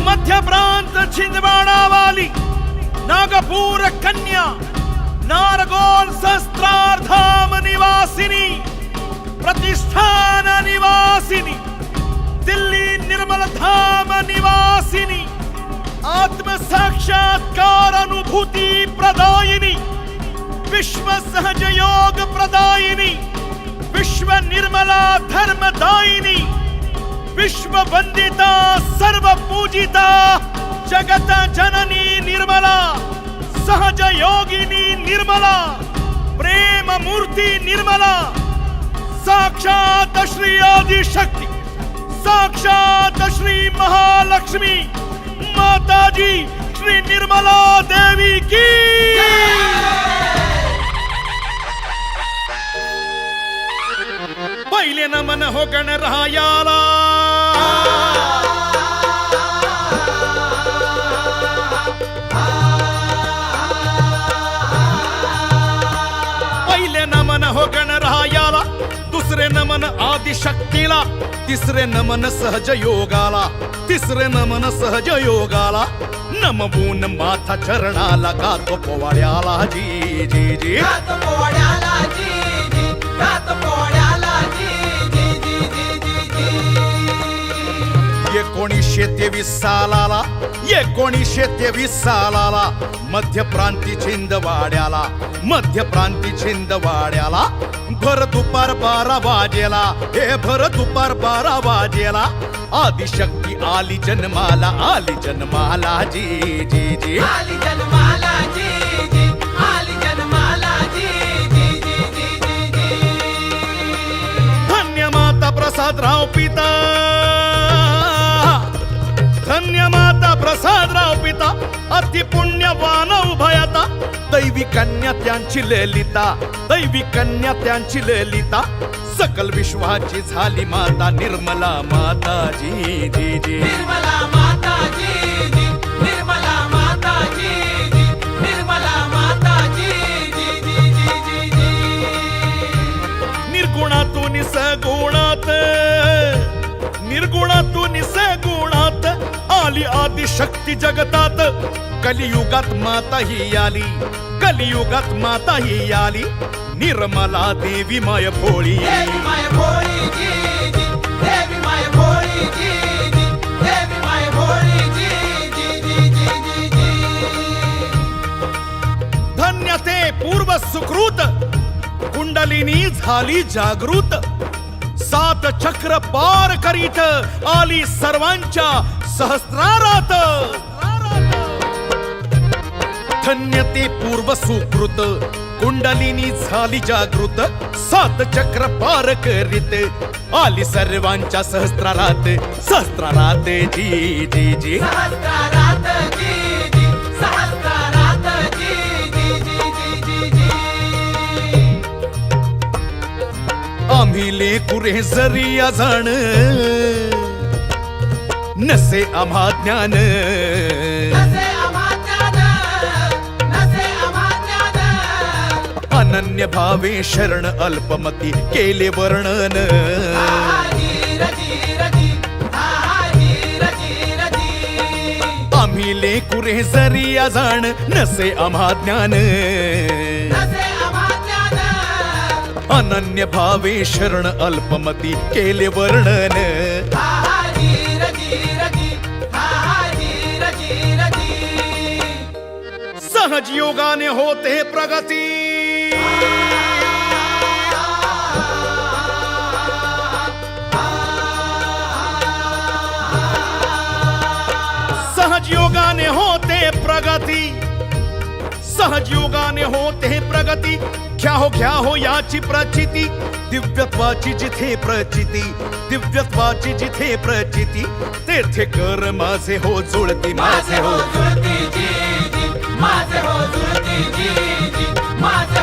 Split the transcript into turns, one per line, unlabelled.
मध्य प्रांत छिंदवाड़ा वाली नागपुर कन्या नारगोल सहस्त्रार्धाम निवासिनी प्रतिष्ठान निवासिनी दिल्ली निर्मल धाम निवासिनी आत्म साक्षात्कार अनुभूति प्रदायिनी विश्व सहज योग प्रदायिनी विश्व निर्मला धर्मदायिनी विश्व वंदिता सर्व पूजिता जगत जननी निर्मला सहज योगिनी निर्मला प्रेम मूर्ति निर्मला साक्षात श्री आदि शक्ति साक्षात श्री महालक्ष्मी माताजी श्री निर्मला देवी की पहिले नमन हो गणरायाला पहिले नमन हो गणरायाला दुसरे नमन आदिशक्तीला तिसरे नमन सहज योगाला तिसरे नमन सहज योगाला नमवून माथा चरणाला गातो पोवाड्याला जी जी जी
गातो पोवाड्याला जी जी गातो पोवाड्याला जी जी जी जी जी
1923 सालाला 1923 सालाला मध्य प्रांती छिंदवाड्याला मध्य प्रांती छिंदवाड्याला भर दुपार 12 वाजेला हे भर दुपार 12 वाजेला आदिशक्ती आली जन्माला जी जी जी
आली जन्माला जी जी आली जन्माला जी जी जी जी जी
धन्य माता प्रसादराव पिता धन्य माता प्रसादराव पिता अति पुण्यवान उभयता दैवी कन्या त्यांची ललिता दैवी कन्या त्यांची ललिता सकल विश्वाची झाली माता निर्मला माता जी जी जी
निर्मला माता जी जी निर्मला माता जी जी निर्मला माता जी जी जी जी जी
निर्गुणातून सगुणात निर्गुणातून सगुणात आली आदिशक्ती जगतात कलियुगात माता ही आली कलियुगात माता ही आली निर्मला देवी माय भोळी
देवी माय भोळी जी जी देवी माय भोळी जी जी देवी माय भोळी जी जी जी जी
धन्य ते पूर्व सुकृत कुंडलिनी झाली जागृत 7 चक्र पार करीत आली सर्वांच्या सहस्रारात धन्य ते पूर्व सुकृत कुंडलिनी झाली जागृत 7 चक्र पार करीत आली सर्वांच्या सहस्रारात सहस्रारात जी जी जी
सहस्रारात जी जी सहस्रारात जी जी जी जी
आम्ही लेकुरे जरी अजाण नसे आम्हा ज्ञान
नसे आम्हा ज्ञान नसे आम्हा ज्ञान
अनन्य भावे शरण अल्पमती केले वर्णन आम्ही लेकुरे जरी अजाण नसे आम्हा ज्ञान अनन्य भावे शरण अल्पमती केले वर्णन सहज योगाने होते प्रगती सहज योगाने होते प्रगती सहज योगाने होते प्रगती घ्या हो याची प्रचिती दिव्यत्वाची जिथे प्रचिती दिव्यत्वाची जिथे प्रचिती तेथे कर माझे हो जुळती
माझे हो जुळती जी जी माझे हो जुळती जी जी माझे